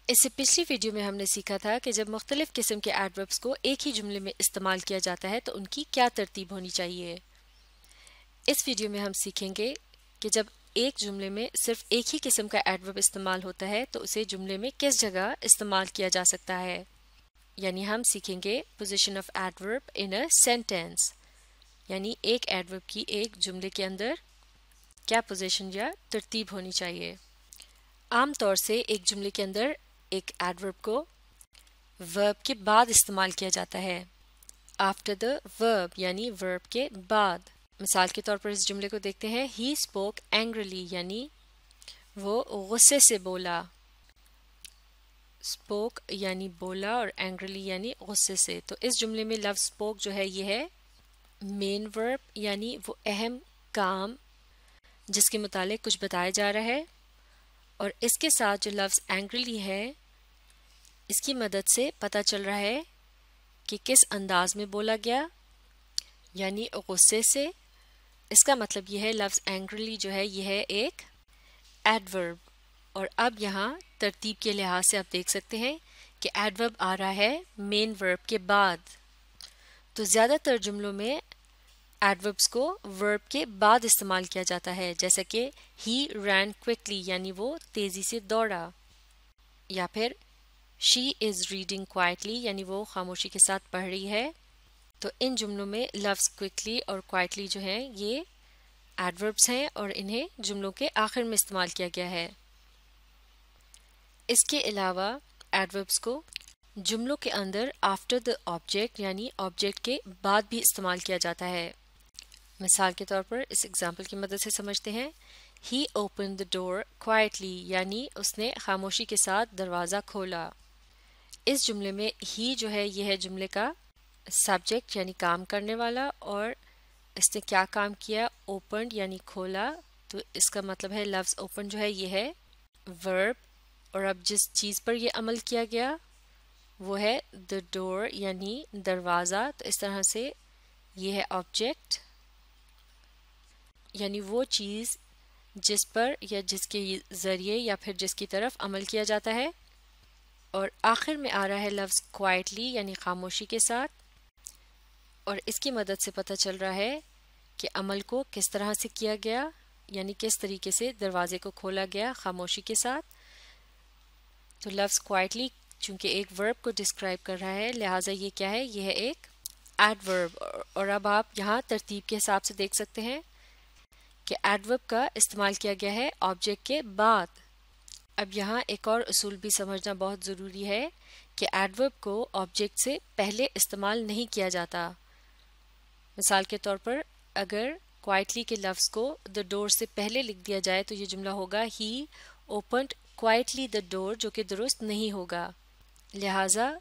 इससे पिछली वीडियो में हमने सीखा था कि जब मुख्तलिफ किस्म के एडवर्ब्स को एक ही जुमले में इस्तेमाल किया जाता है तो उनकी क्या तरतीब होनी चाहिए। इस वीडियो में हम सीखेंगे कि जब एक जुमले में सिर्फ एक ही किस्म का एडवर्ब इस्तेमाल होता है तो उसे जुमले में किस जगह इस्तेमाल किया जा सकता है। यानी हम सीखेंगे position of adverb in a sentence, यानी एक एडवर्ब की एक जुमले के अंदर क्या पोजीशन या तरतीब होनी चाहिए। आम तौर से एक जुमले के अंदर एक एडवर्ब को वर्ब के बाद इस्तेमाल किया जाता है, आफ्टर द वर्ब यानी वर्ब के बाद। मिसाल के तौर पर इस जुमले को देखते हैं, ही स्पोक एंग्रीली यानी वो गुस्से से बोला। स्पोक यानी बोला और एंग्रीली यानी गुस्से से। तो इस जुमले में लफ्ज स्पोक जो है ये है मेन वर्ब, यानी वो अहम काम जिसके मुतालिक कुछ बताया जा रहा है, और इसके साथ जो लफ्ज एंग्रीली है इसकी मदद से पता चल रहा है कि किस अंदाज में बोला गया, यानी गुस्से से। इसका मतलब यह है लफ्ज एंग्रीली जो है यह है एक एडवर्ब। और अब यहाँ तरतीब के लिहाज से आप देख सकते हैं कि एडवर्ब आ रहा है मेन वर्ब के बाद। तो ज़्यादातर जुमलों में एडवर्ब्स को वर्ब के बाद इस्तेमाल किया जाता है, जैसे कि ही रैन क्विकली यानी वो तेज़ी से दौड़ा, या फिर शी इज़ रीडिंग क्वाइटली यानी वो खामोशी के साथ पढ़ रही है। तो इन जुमलों में लफ्ज़ क्विकली और क्वाइटली जो हैं ये एडवर्ब्स हैं और इन्हें जुमलों के आखिर में इस्तेमाल किया गया है। इसके अलावा एडवर्ब्स को जुमलों के अंदर आफ्टर द ऑब्जेक्ट यानी ऑब्जेक्ट के बाद भी इस्तेमाल किया जाता है। मिसाल के तौर पर इस एग्जाम्पल की मदद से समझते हैं, ही ओपन द डोर क्वाइटली यानी उसने खामोशी के साथ दरवाज़ा खोला। इस जुमले में ही जो है यह है जुमले का सब्जेक्ट यानी काम करने वाला, और इसने क्या काम किया, ओपन यानी खोला। तो इसका मतलब है लफ्ज़ ओपन जो है यह है वर्ब, और अब जिस चीज़ पर यह अमल किया गया वो है द डोर यानी दरवाज़ा। तो इस तरह से ये है ऑब्जेक्ट, यानी वो चीज़ जिस पर या जिसके ज़रिए या फिर जिसकी तरफ अमल किया जाता है। और आखिर में आ रहा है लफ्ज़ क्वाइटली यानी खामोशी के साथ, और इसकी मदद से पता चल रहा है कि अमल को किस तरह से किया गया, यानी किस तरीके से दरवाजे को खोला गया खामोशी के साथ। तो लफ्ज़ क्वाइटली चूंकि एक वर्ब को डिस्क्राइब कर रहा है लिहाजा ये क्या है, ये है एक एडवर्ब। और अब आप यहाँ तरतीब के हिसाब से देख सकते हैं कि एडवर्ब का इस्तेमाल किया गया है ऑब्जेक्ट के बाद। अब यहाँ एक और उसूल भी समझना बहुत ज़रूरी है कि एडवर्ब को ऑब्जेक्ट से पहले इस्तेमाल नहीं किया जाता। मिसाल के तौर पर अगर क्वाइटली के लफ्ज़ को द डोर से पहले लिख दिया जाए तो ये जुमला होगा ही ओपन्ड क्वाइटली द डोर, जो कि दुरुस्त नहीं होगा। लिहाजा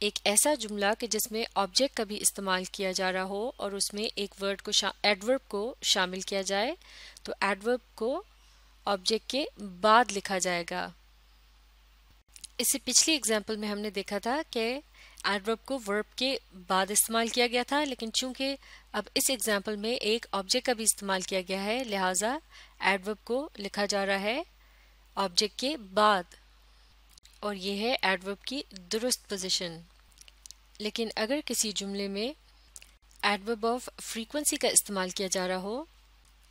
एक ऐसा जुमला कि जिसमें ऑब्जेक्ट का भी इस्तेमाल किया जा रहा हो और उसमें एक वर्ड को एडवर्ब को शामिल किया जाए तो एडवर्ब को ऑब्जेक्ट के बाद लिखा जाएगा। इससे पिछली एग्जाम्पल में हमने देखा था कि एडवर्ब को वर्ब के बाद इस्तेमाल किया गया था, लेकिन चूंकि अब इस एग्जाम्पल में एक ऑब्जेक्ट का भी इस्तेमाल किया गया है लिहाजा एडवर्ब को लिखा जा रहा है ऑब्जेक्ट के बाद, और ये है एडवर्ब की दुरुस्त पोजीशन। लेकिन अगर किसी जुमले में एडवर्ब ऑफ फ्रीक्वेंसी का इस्तेमाल किया जा रहा हो,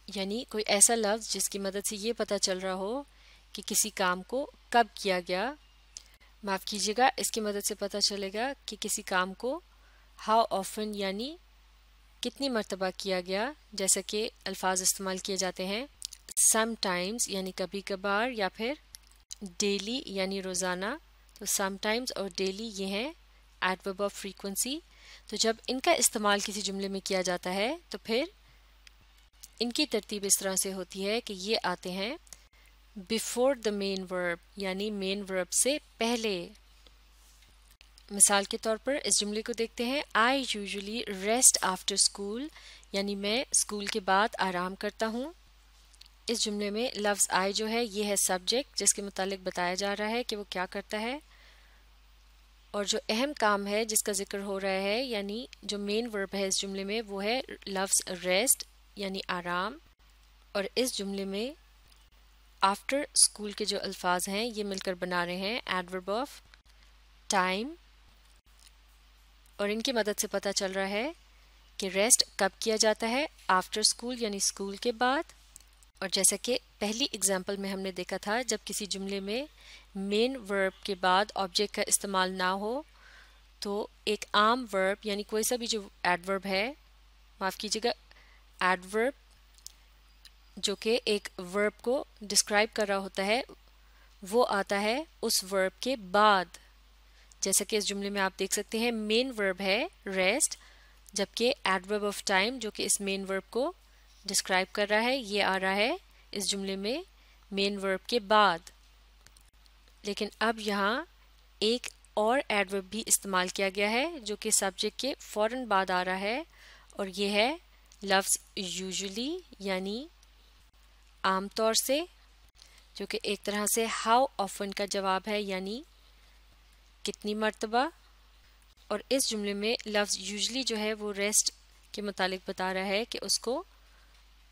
यानी कोई ऐसा लफ्ज़ जिसकी मदद से ये पता चल रहा हो कि किसी काम को कब किया गया, माफ़ कीजिएगा इसकी मदद से पता चलेगा कि किसी काम को हाउ ऑफन यानी कितनी मर्तबा किया गया, जैसा कि अल्फाज इस्तेमाल किए जाते हैं समटाइम्स यानी कभी कभार, या फिर डेली यानी रोज़ाना। तो समटाइम्स और डेली ये हैं एडवर्ब ऑफ फ्रीक्वेंसी। तो जब इनका इस्तेमाल किसी जुमले में किया जाता है तो फिर इनकी तरतीब इस तरह से होती है कि ये आते हैं बिफोर द मेन वर्ब यानी मेन वर्ब से पहले। मिसाल के तौर पर इस जुमले को देखते हैं, I usually rest after school यानी मैं स्कूल के बाद आराम करता हूँ। इस जुमले में लफ्ज़ आई जो है ये है सब्जेक्ट जिसके मुतालिक बताया जा रहा है कि वो क्या करता है, और जो अहम काम है जिसका जिक्र हो रहा है यानी जो मेन वर्ब है इस जुमले में वो है लफ्ज़ रेस्ट यानी आराम। और इस जुमले में आफ्टर स्कूल के जो अल्फाज हैं ये मिलकर बना रहे हैं एडवर्ब ऑफ टाइम, और इनकी मदद से पता चल रहा है कि रेस्ट कब किया जाता है, आफ्टर स्कूल यानी स्कूल के बाद। और जैसा कि पहली एग्जांपल में हमने देखा था, जब किसी जुमले में मेन वर्ब के बाद ऑब्जेक्ट का इस्तेमाल ना हो तो एक आम वर्ब यानी कोई सा भी जो एडवर्ब है, माफ़ कीजिएगा, एडवर्ब जो कि एक वर्ब को डिस्क्राइब कर रहा होता है, वो आता है उस वर्ब के बाद। जैसा कि इस जुमले में आप देख सकते हैं मेन वर्ब है रेस्ट, जबकि एडवर्ब ऑफ टाइम जो कि इस मेन वर्ब को डिस्क्राइब कर रहा है ये आ रहा है इस जुमले में मेन वर्ब के बाद। लेकिन अब यहाँ एक और एडवर्ब भी इस्तेमाल किया गया है जो कि सब्जेक्ट के फौरन बाद आ रहा है, और ये है लफ्ज़ यूजुअली यानी आमतौर से, जो कि एक तरह से हाउ ऑफन का जवाब है यानी कितनी मर्तबा। और इस जुमले में लफ्ज़ यूजुअली जो है वो रेस्ट के मुतालिक बता रहा है कि उसको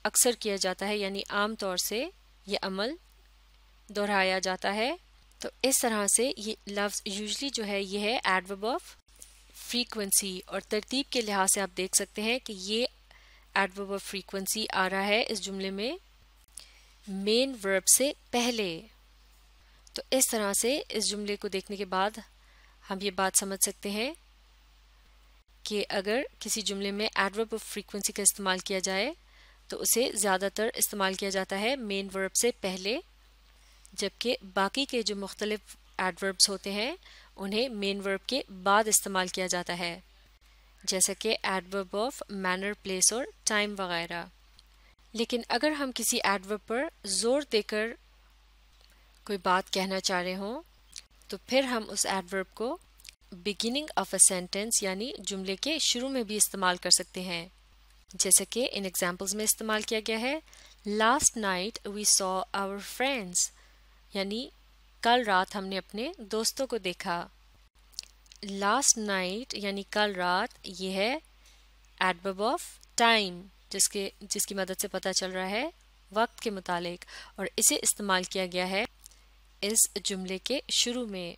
अक्सर किया जाता है यानी आम तौर से ये अमल दोहराया जाता है। तो इस तरह से ये लफ्ज़ यूजुअली जो है ये है एडवर्ब ऑफ फ्रीक्वेंसी, और तरतीब के लिहाज से आप देख सकते हैं कि ये एडवर्ब ऑफ फ्रीक्वेंसी आ रहा है इस जुमले में मेन वर्ब से पहले। तो इस तरह से इस जुमले को देखने के बाद हम ये बात समझ सकते हैं कि अगर किसी जुमले में एडवर्ब ऑफ फ्रीक्वेंसी का इस्तेमाल किया जाए तो उसे ज़्यादातर इस्तेमाल किया जाता है मेन वर्ब से पहले, जबकि बाकी के जो मुख्तलिफ एडवर्ब्स होते हैं उन्हें मेन वर्ब के बाद इस्तेमाल किया जाता है, जैसा कि एडवर्ब ऑफ मैनर, प्लेस और टाइम वगैरह। लेकिन अगर हम किसी एडवर्ब पर जोर देकर कोई बात कहना चाह रहे हों तो फिर हम उस एडवर्ब को बिगिनिंग ऑफ अ सेंटेंस यानी जुमले के शुरू में भी इस्तेमाल कर सकते हैं, जैसे कि इन एग्जाम्पल्स में इस्तेमाल किया गया है last night we saw our friends, यानी कल रात हमने अपने दोस्तों को देखा। लास्ट नाइट यानी कल रात ये है एडवर्ब ऑफ टाइम जिसकी मदद से पता चल रहा है वक्त के मुतालिक, और इसे इस्तेमाल किया गया है इस जुमले के शुरू में।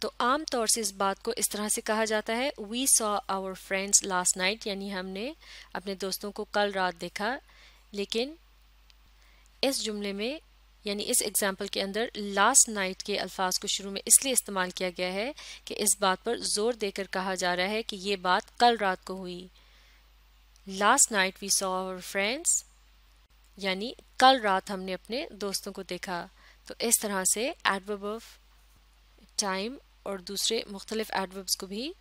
तो आम तौर से इस बात को इस तरह से कहा जाता है we saw our friends last night, यानी हमने अपने दोस्तों को कल रात देखा। लेकिन इस जुमले में यानी इस एग्जाम्पल के अंदर लास्ट नाइट के अल्फाज को शुरू में इसलिए इस्तेमाल किया गया है कि इस बात पर जोर देकर कहा जा रहा है कि ये बात कल रात को हुई। Last night we saw our friends यानी कल रात हमने अपने दोस्तों को देखा। तो इस तरह से एडवर्ब ऑफ टाइम और दूसरे मुख्तलिफ एडवर्ब्स को भी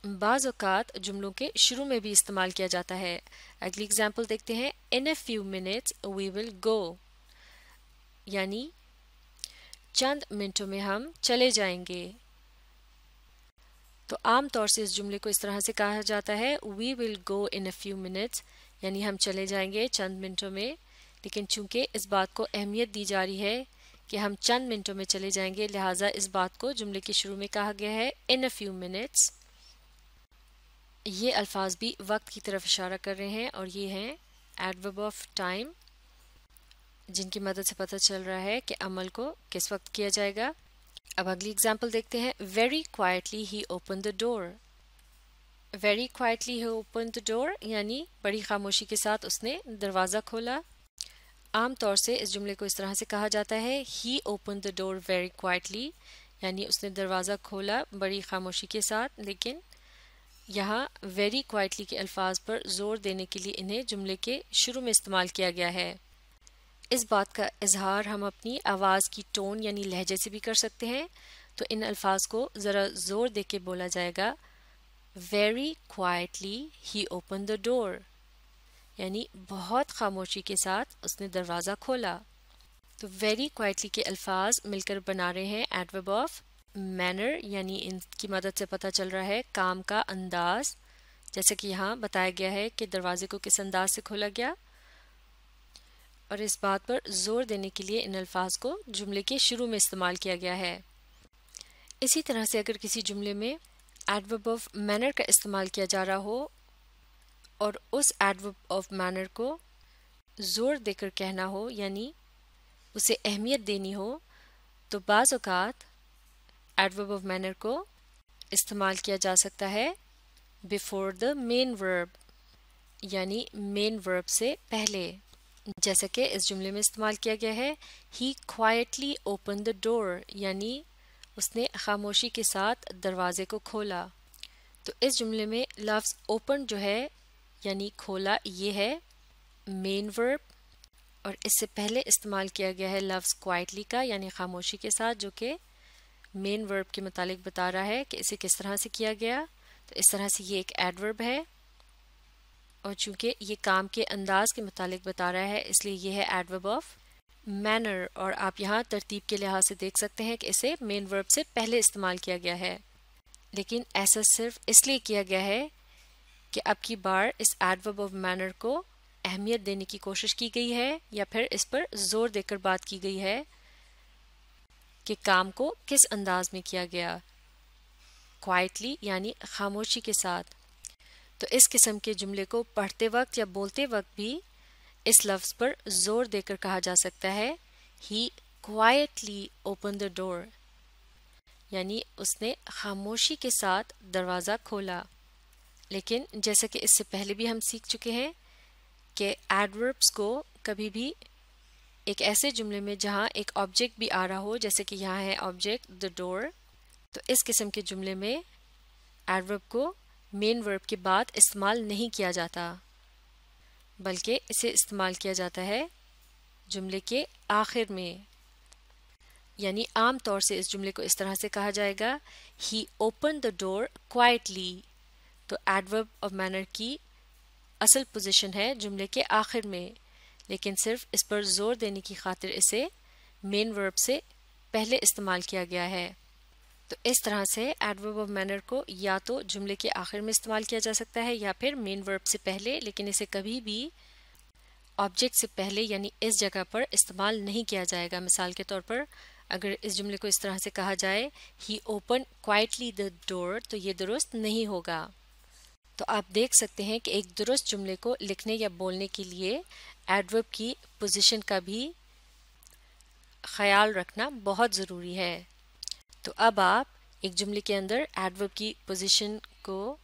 बाज़ औक़ात जुमलों के शुरू में भी इस्तेमाल किया जाता है। अगली एग्जाम्पल देखते हैं in a few minutes we will go, यानी चंद मिनटों में हम चले जाएंगे। तो आम तौर से इस जुमले को इस तरह से कहा जाता है we will go in a few minutes, यानी हम चले जाएंगे चंद मिनटों में। लेकिन चूंकि इस बात को अहमियत दी जा रही है कि हम चंद मिनटों में चले जाएंगे, लिहाजा इस बात को जुमले के शुरू में कहा गया है इन अ फ्यू मिनट्स। ये अल्फाज भी वक्त की तरफ इशारा कर रहे हैं और ये हैं एडवर्ब ऑफ टाइम, जिनकी मदद से पता चल रहा है कि अमल को किस वक्त किया जाएगा। अब अगली एग्जाम्पल देखते हैं very quietly he open the door. Very quietly he open the door यानी बड़ी खामोशी के साथ उसने दरवाज़ा खोला। आम तौर से इस जुमले को इस तरह से कहा जाता है he open the door very quietly, यानी उसने दरवाज़ा खोला बड़ी खामोशी के साथ। लेकिन यहाँ वेरी क्वाइटली के अल्फाज पर जोर देने के लिए इन्हें जुमले के शुरू में इस्तेमाल किया गया है। इस बात का इजहार हम अपनी आवाज़ की टोन यानी लहजे से भी कर सकते हैं। तो इन अल्फाज को ज़रा ज़ोर दे के बोला जाएगा very quietly he open the door, यानी बहुत खामोशी के साथ उसने दरवाज़ा खोला। तो वेरी क्वाइटली के अल्फाज मिलकर बना रहे हैं एडवर्ब ऑफ मैनर, यानी इनकी मदद से पता चल रहा है काम का अंदाज, जैसे कि यहाँ बताया गया है कि दरवाजे को किस अंदाज से खोला गया। और इस बात पर जोर देने के लिए इन अल्फाज को जुमले के शुरू में इस्तेमाल किया गया है। इसी तरह से अगर किसी जुमले में एडवर्ब ऑफ मैनर का इस्तेमाल किया जा रहा हो और उस एडवर्ब ऑफ मैनर को जोर देकर कहना हो, यानी उसे अहमियत देनी हो तो बाज़ औक़ात एडवर्ब ऑफ मैनर को इस्तेमाल किया जा सकता है बिफोर द मेन वर्ब, यानी मेन वर्ब से पहले। जैसा कि इस जुमले में इस्तेमाल किया गया है, ही क्वाइटली ओपन द डोर, यानी उसने खामोशी के साथ दरवाजे को खोला। तो इस जुमले में लफ्ज़ ओपन जो है यानी खोला, ये है मेन वर्ब, और इससे पहले इस्तेमाल किया गया है लफ्ज़ क्वाइटली का यानी खामोशी के साथ, जो कि मेन वर्ब के मुतालिक बता रहा है कि इसे किस तरह से किया गया। तो इस तरह से ये एक एडवर्ब है, और चूंकि ये काम के अंदाज के मुतालिक बता रहा है इसलिए ये है एडवर्ब ऑफ मैनर। और आप यहाँ तरतीब के लिहाज से देख सकते हैं कि इसे मेन वर्ब से पहले इस्तेमाल किया गया है, लेकिन ऐसा सिर्फ इसलिए किया गया है कि अब की बार इस एडवर्ब ऑफ मैनर को अहमियत देने की कोशिश की गई है, या फिर इस पर जोर देकर बात की गई है कि काम को किस अंदाज में किया गया, क्वाइटली यानी खामोशी के साथ। तो इस किस्म के जुमले को पढ़ते वक्त या बोलते वक्त भी इस लफ्ज़ पर जोर देकर कहा जा सकता है, ही क्वाइटली ओपन द डोर, यानी उसने खामोशी के साथ दरवाज़ा खोला। लेकिन जैसा कि इससे पहले भी हम सीख चुके हैं कि एडवर्ब्स को कभी भी एक ऐसे जुमले में जहाँ एक ऑब्जेक्ट भी आ रहा हो, जैसे कि यहाँ है ऑब्जेक्ट द डोर, तो इस किस्म के जुमले में एडवर्ब को मेन वर्ब के बाद इस्तेमाल नहीं किया जाता, बल्कि इसे इस्तेमाल किया जाता है जुमले के आखिर में। यानी आम तौर से इस जुमले को इस तरह से कहा जाएगा, ही ओपन द डोर क्वाइटली। तो एडवर्ब ऑफ मैनर की असल पोजीशन है जुमले के आखिर में, लेकिन सिर्फ इस पर जोर देने की खातिर इसे मेन वर्ब से पहले इस्तेमाल किया गया है। तो इस तरह से एडवर्ब ऑफ मैनर को या तो जुमले के आखिर में इस्तेमाल किया जा सकता है या फिर मेन वर्ब से पहले, लेकिन इसे कभी भी ऑब्जेक्ट से पहले यानी इस जगह पर इस्तेमाल नहीं किया जाएगा। मिसाल के तौर पर अगर इस जुमले को इस तरह से कहा जाए, ही ओपन क्वाइटली द डोर, तो ये दुरुस्त नहीं होगा। तो आप देख सकते हैं कि एक दुरुस्त जुमले को लिखने या बोलने के लिए एडवर्ब की पोजीशन का भी ख्याल रखना बहुत ज़रूरी है। तो अब आप एक जुमले के अंदर एडवर्ब की पोजीशन को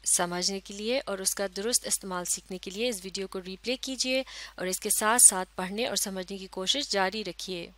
समझने के लिए और उसका दुरुस्त इस्तेमाल सीखने के लिए इस वीडियो को रीप्ले कीजिए और इसके साथ साथ पढ़ने और समझने की कोशिश जारी रखिए।